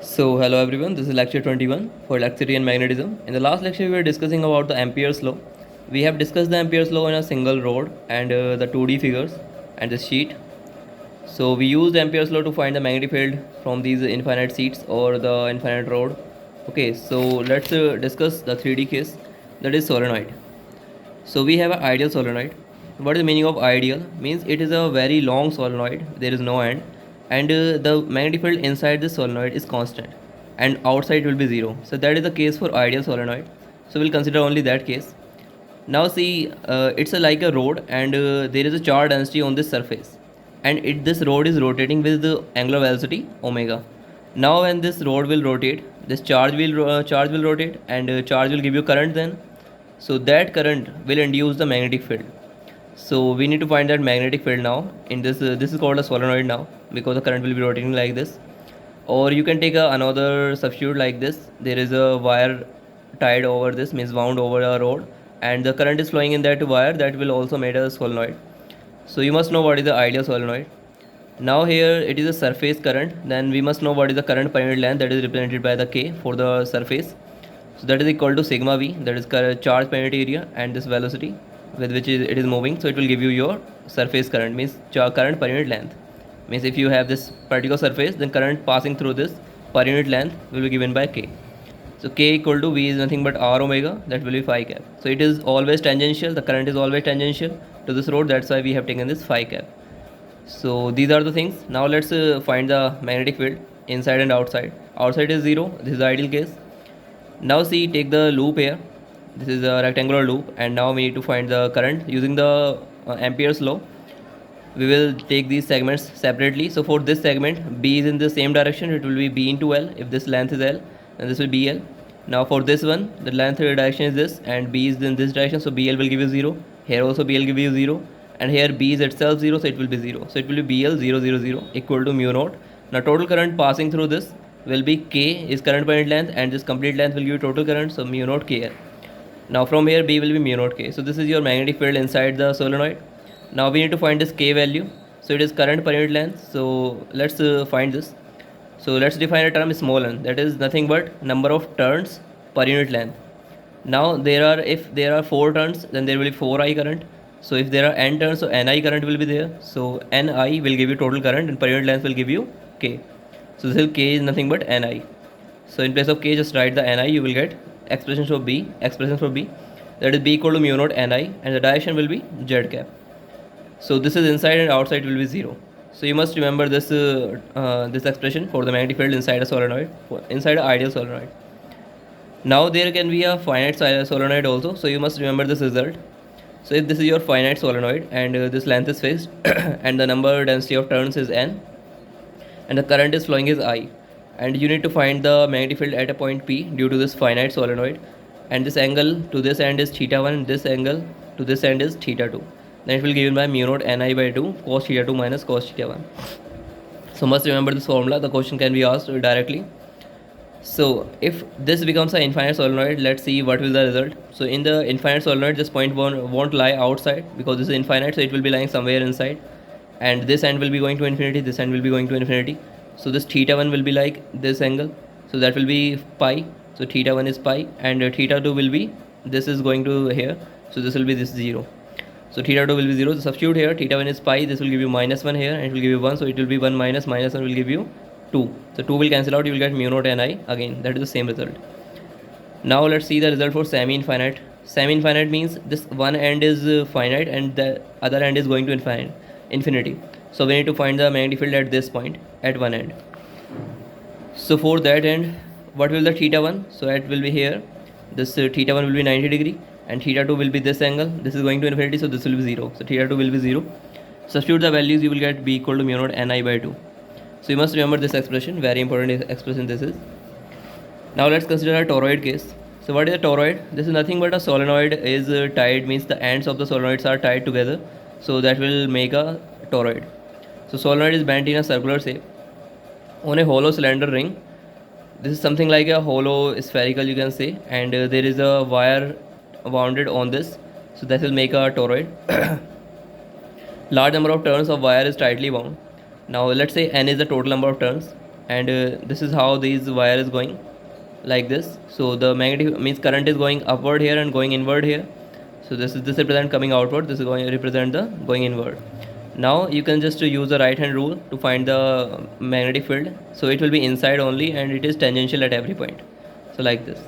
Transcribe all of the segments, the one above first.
So, hello everyone, this is lecture 21 for electricity and magnetism. In the last lecture, we were discussing about the Ampere's law. We have discussed the Ampere's law in a single rod and the 2D figures and the sheet. So, we used Ampere's law to find the magnetic field from these infinite sheets or the infinite rod. Okay, so let's discuss the 3D case, that is solenoid. So, we have an ideal solenoid. What is the meaning of ideal? Means it is a very long solenoid, there is no end, and the magnetic field inside this solenoid is constant and outside will be zero. So that is the case for ideal solenoid. So we'll consider only that case. Now see, it's like a rod and there is a charge density on this surface, and this rod is rotating with the angular velocity omega. Now when this rod will rotate, this charge will rotate, and charge will give you current then. So that current will induce the magnetic field. So we need to find that magnetic field now. In this is called a solenoid now because the current will be rotating like this. Or you can take another substitute like this. There is a wire tied over this, means wound over a rod, and the current is flowing in that wire that will also make a solenoid. So you must know what is the ideal solenoid. Now here it is a surface current. Then we must know what is the current per unit length, that is represented by the K for the surface. So that is equal to sigma v, that is charge per unit area, and this velocity with which it is moving. So it will give you your surface current, means current per unit length. Means if you have this particular surface, then current passing through this per unit length will be given by K. So K equal to V is nothing but R omega, that will be phi cap. So it is always tangential, the current is always tangential to this rod, that's why we have taken this phi cap. So these are the things. Now let's find the magnetic field inside and outside. Outside is 0, this is the ideal case. Now see, take the loop here, this is a rectangular loop, and now we need to find the current using the Ampere's law. We will take these segments separately. So for this segment, B is in the same direction, it will be B into L. If this length is L, then this will be L. Now for this one, the length direction is this, and B is in this direction, so BL will give you 0. Here also BL give you 0, and here B is itself 0, so it will be 0. So it will be BL 0 0 0 equal to mu naught. Now total current passing through this will be K is current per unit length, and this complete length will give you total current, so mu naught KL. Now from here B will be mu naught K. So this is your magnetic field inside the solenoid. Now we need to find this K value. So it is current per unit length. So let's find this. So let's define a term small n, that is nothing but number of turns per unit length. Now if there are 4 turns, then there will be 4I current. So if there are n turns, so Ni current will be there. So Ni will give you total current, and per unit length will give you K. So this is K is nothing but Ni. So in place of K, just write the Ni, you will get expression for B, that is B equal to mu naught Ni, and the direction will be Z cap. So this is inside and outside will be 0. So you must remember this this expression for the magnetic field inside a solenoid, inside an ideal solenoid. Now there can be a finite solenoid also, so you must remember this result. So if this is your finite solenoid and this length is fixed and the number density of turns is n and the current is flowing is I, and you need to find the magnetic field at a point P due to this finite solenoid, and this angle to this end is theta 1 and this angle to this end is theta 2, then it will be given by mu naught Ni by 2 cos theta 2 minus cos theta 1. So must remember this formula, the question can be asked directly. So if this becomes an infinite solenoid, let's see what will the result. So in the infinite solenoid, this point won't lie outside because this is infinite, so it will be lying somewhere inside, and this end will be going to infinity, this end will be going to infinity. So this theta 1 will be like this angle, so that will be pi, so theta 1 is pi, and theta 2 will be, this is going to here, so this will be this 0. So theta 2 will be 0, so substitute here, theta 1 is pi, this will give you minus 1 here, and it will give you 1, so it will be 1 minus 1 will give you 2. So 2 will cancel out, you will get mu naught Ni, again that is the same result. Now let's see the result for semi-infinite. Semi-infinite means this one end is finite and the other end is going to infinity. So we need to find the magnetic field at this point, at one end. So for that end, what will the theta 1? So it will be here, this theta 1 will be 90 degree, and theta 2 will be this angle, this is going to infinity, so this will be 0. So theta 2 will be 0. Substitute the values, you will get B equal to mu naught Ni by 2. So you must remember this expression, very important expression this is. Now let's consider a toroid case. So what is a toroid? This is nothing but a solenoid is tied, means the ends of the solenoids are tied together, so that will make a toroid. So solenoid is bent in a circular shape on a hollow cylinder ring. This is something like a hollow spherical, you can say, and there is a wire wounded on this, so that will make a toroid. Large number of turns of wire is tightly wound. Now let's say n is the total number of turns. and this is how these wire is going like this. So the magnetic means current is going upward here and going inward here. So this represent coming outward, this is going to represent the going inward. Now you can just use the right hand rule to find the magnetic field. So it will be inside only and it is tangential at every point, so like this.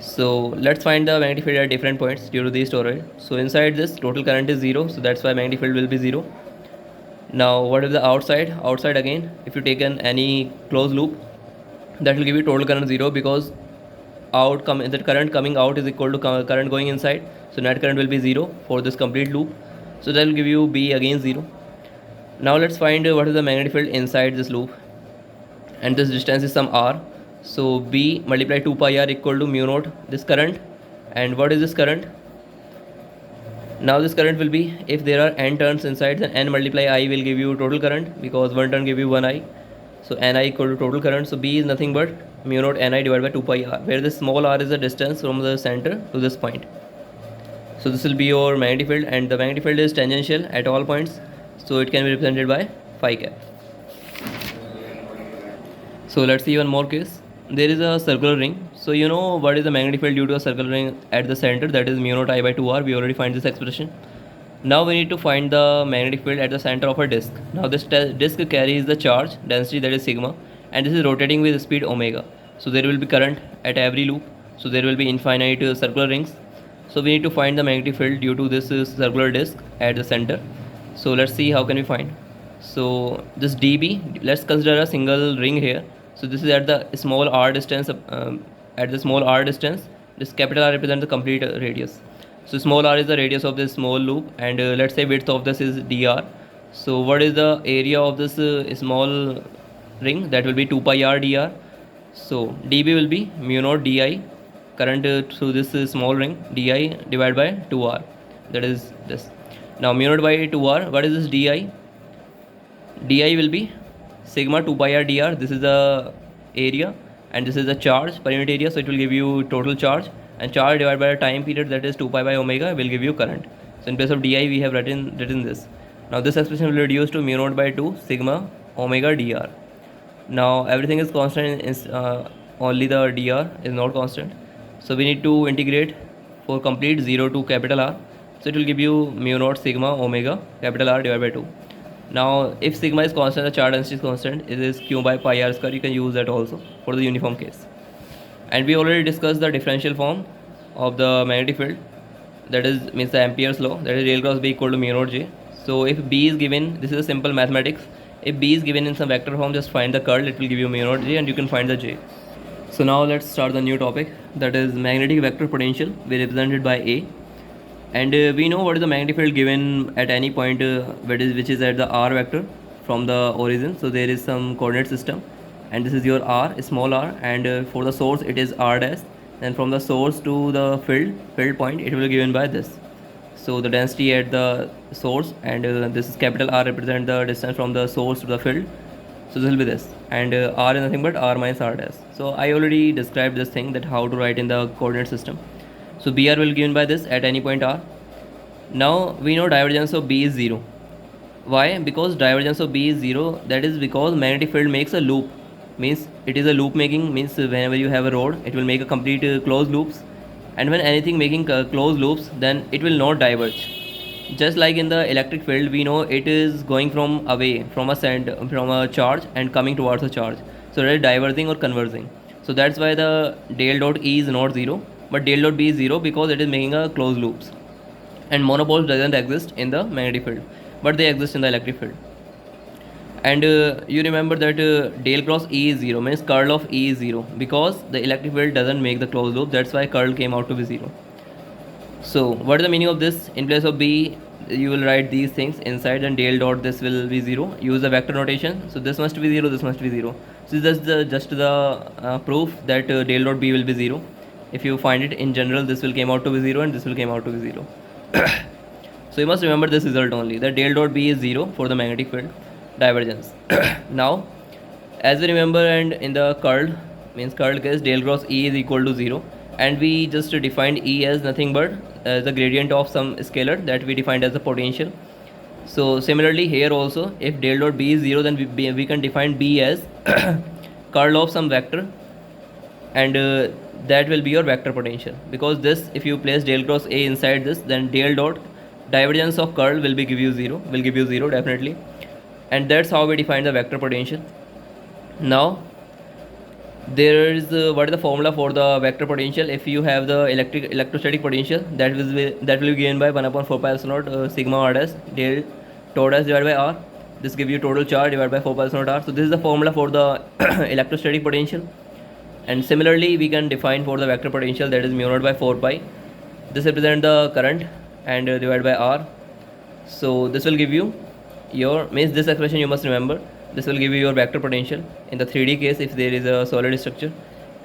So let's find the magnetic field at different points due to these toroid. So inside this total current is 0, so that's why magnetic field will be 0. Now what is the outside? Outside again, if you take any closed loop, that will give you total current 0, because the current coming out is equal to current going inside. So net current will be 0 for this complete loop. So that will give you B again 0. Now let's find what is the magnetic field inside this loop, and this distance is some r. So B multiply 2 pi r equal to mu naught this current. And what is this current? Now this current will be, if there are n turns inside, then n multiply I will give you total current, because one turn give you 1 I. So Ni equal to total current. So B is nothing but mu naught Ni divided by 2 pi r, where this small r is the distance from the center to this point. So this will be your magnetic field, and the magnetic field is tangential at all points. So it can be represented by phi cap. So let's see one more case. There is a circular ring. So you know what is the magnetic field due to a circular ring at the center, that is mu naught I by 2r. We already find this expression. Now we need to find the magnetic field at the center of a disk. Now this disk carries the charge density, that is sigma, and this is rotating with speed omega. So there will be current at every loop. So there will be infinite circular rings. So we need to find the magnetic field due to this circular disk at the center. So let's see how can we find. So this dB, let's consider a single ring here. So this is at the small r distance. At the small r distance, this capital R represents the complete radius. So small r is the radius of this small loop, and let's say width of this is dr. So what is the area of this small ring? That will be 2 pi r dr. So dB will be mu naught di, current through this small ring, di divided by 2r, that is this. Now mu naught by 2r, what is this di? Di will be sigma 2 pi r dr. This is the area and this is the charge per unit area, so it will give you total charge, and charge divided by a time period, that is 2 pi by omega, will give you current. So in place of di we have written this. Now this expression will reduce to mu naught by 2 sigma omega dr. Now everything is constant, only the dr is not constant. So we need to integrate for complete 0 to capital R. So it will give you mu naught sigma omega capital R divided by 2. Now if sigma is constant, the charge density is constant, it is q by pi r square. You can use that also for the uniform case. And we already discussed the differential form of the magnetic field, that is means the Ampere's law, that is del cross B equal to mu naught J. So if B is given, this is a simple mathematics, if B is given in some vector form, just find the curl, it will give you mu naught J, and you can find the J. So now let's start the new topic, that is magnetic vector potential, be represented by A. And we know what is the magnetic field given at any point which is at the r vector from the origin. So there is some coordinate system, and this is your r, small r, and for the source it is r dash, and from the source to the field point it will be given by this. So the density at the source, and this is capital R represent the distance from the source to the field. So this will be this, and r is nothing but r minus r dash. So I already described this thing, that how to write in the coordinate system. So br will be given by this at any point r. Now we know divergence of B is 0. Why? Because divergence of B is 0, that is because magnetic field makes a loop, means it is a loop making, means whenever you have a rod, it will make a complete closed loops, and when anything making closed loops, then it will not diverge. Just like in the electric field, we know it is going from away from a charge and coming towards a charge, so it is diverging or converging. So that's why the del dot E is not 0, but del dot B is 0, because it is making a closed loops. And monopoles doesn't exist in the magnetic field, but they exist in the electric field. And you remember that del cross E is 0, means curl of E is 0, because the electric field doesn't make the closed loop, that's why curl came out to be 0. So what is the meaning of this? In place of B, you will write these things inside, and del dot this will be 0. Use the vector notation, so this must be 0, this must be 0. So this is just the proof that del dot B will be 0. If you find it in general, this will came out to be 0, and this will came out to be 0. So you must remember this result only, that del dot B is 0 for the magnetic field divergence. Now as we remember, and in the curled case, del cross E is equal to 0, and we just defined E as nothing but the gradient of some scalar that we defined as the potential. So similarly here also, if del dot b is 0, then we can define b as curl of some vector, and that will be your vector potential. Because this, if you place del cross A inside this, then del dot divergence of curl will give you 0 definitely. And that's how we define the vector potential. Now there is what is the formula for the vector potential? If you have the electrostatic potential, that will be given by 1 upon 4 pi epsilon naught sigma r dash del tau dash divided by r. This gives you total charge divided by 4 pi epsilon naught r. So this is the formula for the electrostatic potential. And similarly we can define for the vector potential, that is mu naught by 4 pi. This represents the current and divided by r. So this will give you your, means this expression you must remember, this will give you your vector potential in the 3D case if there is a solid structure,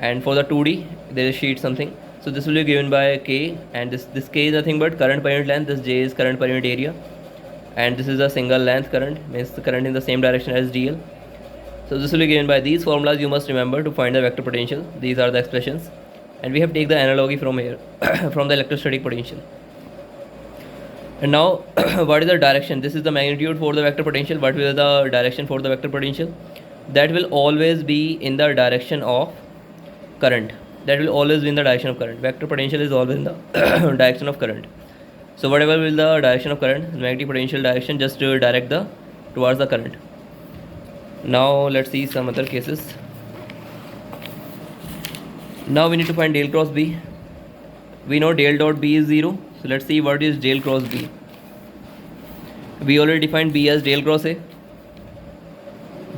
and for the 2D there is sheet something. So this will be given by k, and this k is nothing but current per unit length, this j is current per unit area, and this is a single length current, means the current in the same direction as dl. So this will be given by these formulas you must remember to find the vector potential. These are the expressions, and we have taken the analogy from here from the electrostatic potential. And now what is the direction? This is the magnitude for the vector potential. What will be the direction for the vector potential? That will always be in the direction of current. That will always be in the direction of current. Vector potential is always in the direction of current. So whatever will the direction of current, magnetic potential direction, just direct towards the current. Now let's see some other cases. Now we need to find del cross B. We know del dot B is 0. So let's see what is del cross B. We already defined B as del cross A.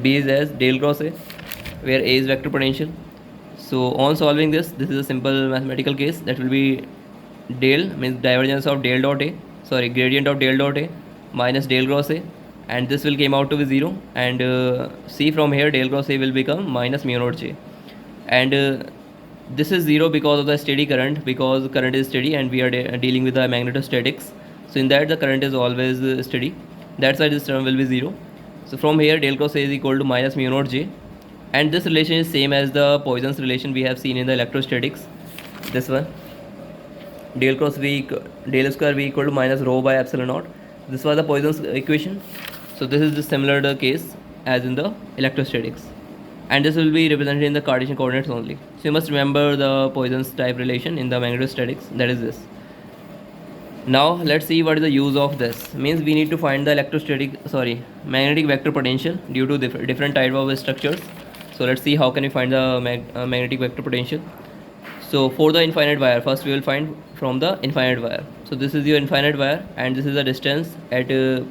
B is as del cross A, where A is vector potential. So on solving this is a simple mathematical case. That will be del, means divergence of del dot A, sorry, gradient of del dot A minus del cross A, and this will came out to be 0. And see, from here del cross A will become minus mu naught J. And this is 0 because of the steady current, because current is steady and we are dealing with the magnetostatics. So in that the current is always steady. That's why this term will be 0. So from here del cross A is equal to minus mu naught J. And this relation is same as the Poisson's relation we have seen in the electrostatics. This one. Del cross V, del square V equal to minus rho by epsilon naught. This was the Poisson's equation. So this is the similar the case as in the electrostatics. And this will be represented in the Cartesian coordinates only. So you must remember the Poisson's type relation in the magnetostatics, that is this. Now let's see what is the use of this. Means we need to find the magnetic vector potential due to different type of structures. So let's see how can we find the magnetic vector potential. So for the infinite wire, first we will find from the infinite wire. So this is your infinite wire, and this is the distance at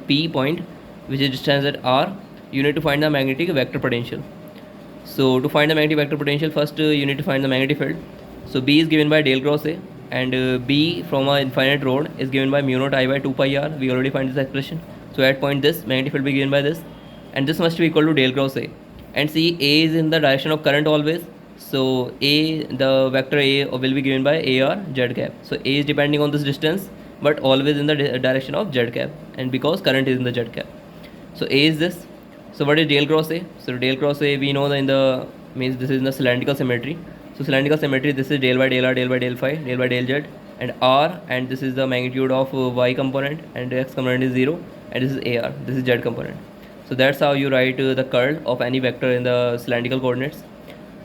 P point, which is distance at R. You need to find the magnetic vector potential. So to find the magnetic vector potential, first you need to find the magnetic field. So B is given by del cross A, and B from an infinite rod is given by mu naught I by 2 pi r. We already find this expression. So at point this, magnetic field will be given by this, and this must be equal to del cross A. And see, A is in the direction of current always. So A, the vector A will be given by AR z cap. So A is depending on this distance, but always in the direction of z cap, and because current is in the z cap. So A is this. So what is del cross A? So del cross A, we know that means this is in the cylindrical symmetry. So cylindrical symmetry, this is del by del r, del by del phi, del by del z, and r, and this is the magnitude of y component, and x component is 0, and this is AR, this is z component. So that's how you write the curl of any vector in the cylindrical coordinates.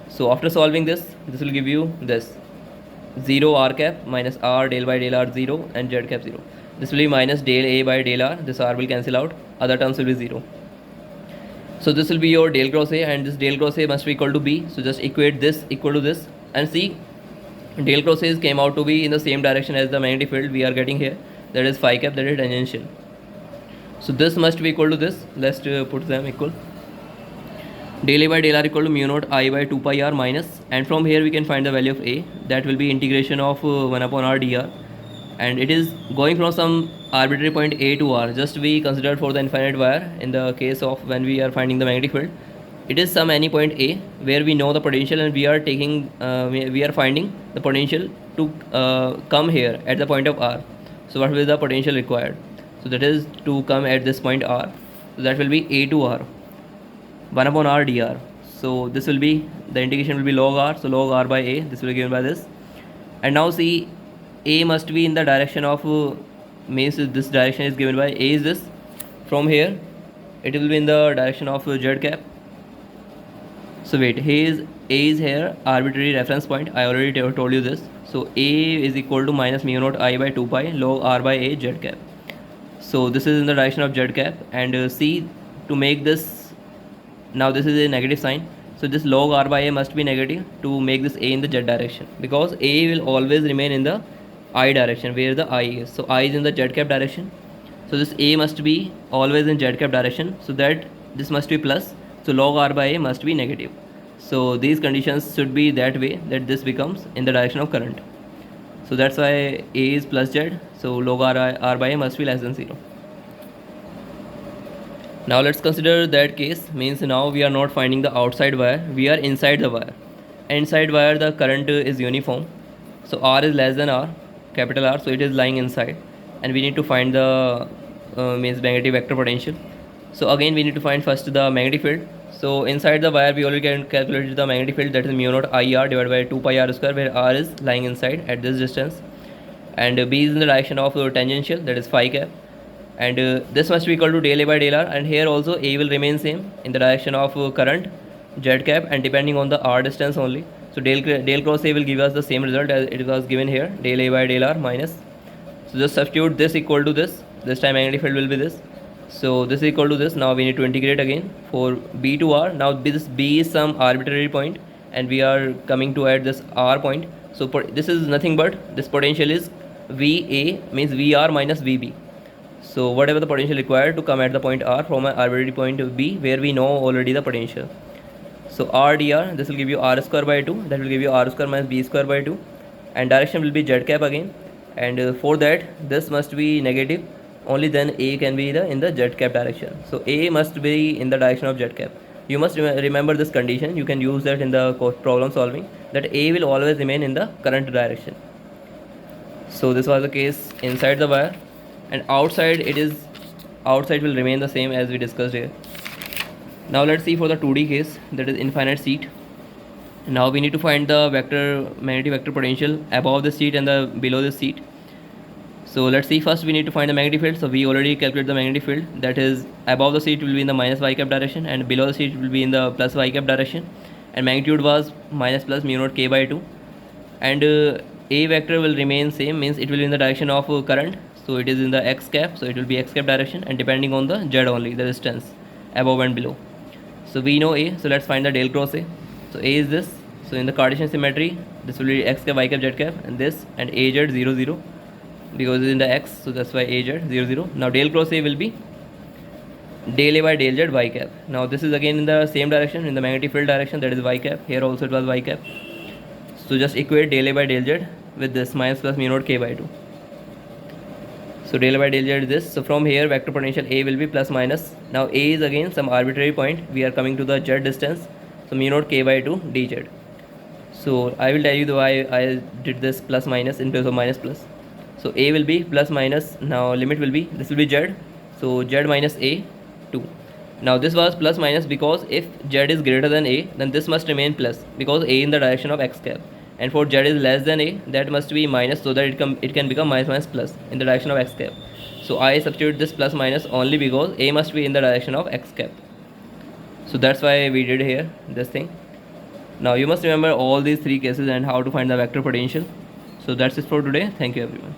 So after solving this will give you this 0 r cap minus r del by del r 0 and z cap 0. This will be minus del A by del r. This r will cancel out. Other terms will be 0. So this will be your del cross A, and this del cross A must be equal to B. So just equate this equal to this, and see, del cross A came out to be in the same direction as the magnetic field we are getting here. That is phi cap, that is tangential. So this must be equal to this. Let's put them equal. Del A by del r equal to mu naught I by 2 pi r minus, and from here we can find the value of A. That will be integration of 1 upon r dr, and it is going from some arbitrary point A to R. Just we considered for the infinite wire in the case of when we are finding the magnetic field. It is some any point A where we know the potential, and we are taking we are finding the potential to come here at the point of R. So what will be the potential required? So that is to come at this point R. So that will be A to R, 1 upon r dr. So this will be, the integration will be log r. So log r by A, this will be given by this. And now see, A must be in the direction of means this direction is given by A is this, From here it will be in the direction of z cap. So wait, A is here arbitrary reference point. I already told you this. So A is equal to minus mu naught I by 2 pi log r by a z cap. So this is in the direction of z cap, and C, to make this, now this is a negative sign, so this log r by a must be negative to make this a in the z direction, because a will always remain in the I direction where the I is. So I is in the z cap direction, so this a must be always in z cap direction, so that this must be plus, so log r by a must be negative. So these conditions should be that way that this becomes in the direction of current. So that's why a is plus z, so log r by a must be less than 0. Now let's consider that case, means now we are not finding the outside wire, we are inside the wire. Inside wire the current is uniform, so r is less than r, capital R, so it is lying inside, and we need to find the means magnetic vector potential. So again we need to find first the magnetic field. So inside the wire we already can calculate the magnetic field, that is mu naught IR divided by 2 pi r square, where r is lying inside at this distance, and B is in the direction of tangential, that is phi cap, and this must be equal to del A by del R, and here also A will remain same in the direction of current z cap, and depending on the r distance only. So del cross A will give us the same result as it was given here, del A by del R minus, so just substitute this equal to this time magnetic field will be this, so this is equal to this. Now we need to integrate again for B to R. Now this B is some arbitrary point, and we are coming to at this R point, so this is nothing but this potential is VA, means VR minus VB. So whatever the potential required to come at the point R from an arbitrary point B, where we know already the potential. So R dr, this will give you R square by 2, that will give you R square minus B square by 2, and direction will be z cap again, and for that this must be negative, only then A can be in the z cap direction. So A must be in the direction of z cap. You must remember this condition, you can use that in the problem solving, that A will always remain in the current direction. So this was the case inside the wire, and outside outside will remain the same as we discussed here. Now let's see for the 2D case, that is infinite sheet. Now we need to find the magnetic vector potential above the sheet and below the sheet. So let's see, first we need to find the magnetic field. So we already calculated the magnetic field, that is above the sheet will be in the minus y cap direction, and below the sheet will be in the plus y cap direction, and magnitude was minus plus mu naught k by 2, and A vector will remain same, means it will be in the direction of current, so it is in the x cap, so it will be x cap direction, and depending on the z only, the distance above and below. So we know A, so let's find the del cross A. So A is this, so in the Cartesian symmetry this will be x cap, y cap, z cap, and this, and AZ 0 0, because it's in the x, so that's why AZ 0 0. Now del cross A will be del A by del Z y cap. Now this is again in the same direction, in the magnetic field direction, that is y cap. Here also it was y cap. So just equate del A by del Z with this minus plus mu naught k by 2. So del A by del Z is this. So from here vector potential A will be plus minus. Now A is again some arbitrary point. We are coming to the Z distance. So mu naught k by 2 dz. So I will tell you why I did this plus minus in place of minus plus. So A will be plus minus. Now limit will be, this will be Z. So Z minus A 2. Now this was plus minus because if Z is greater than A, then this must remain plus, because A in the direction of x cap, and for Z is less than A, that must be minus, so that it can become minus minus plus in the direction of x cap. So I substitute this plus minus only because A must be in the direction of x cap. So that's why we did here this thing. Now you must remember all these three cases and how to find the vector potential. So that's it for today. Thank you everyone.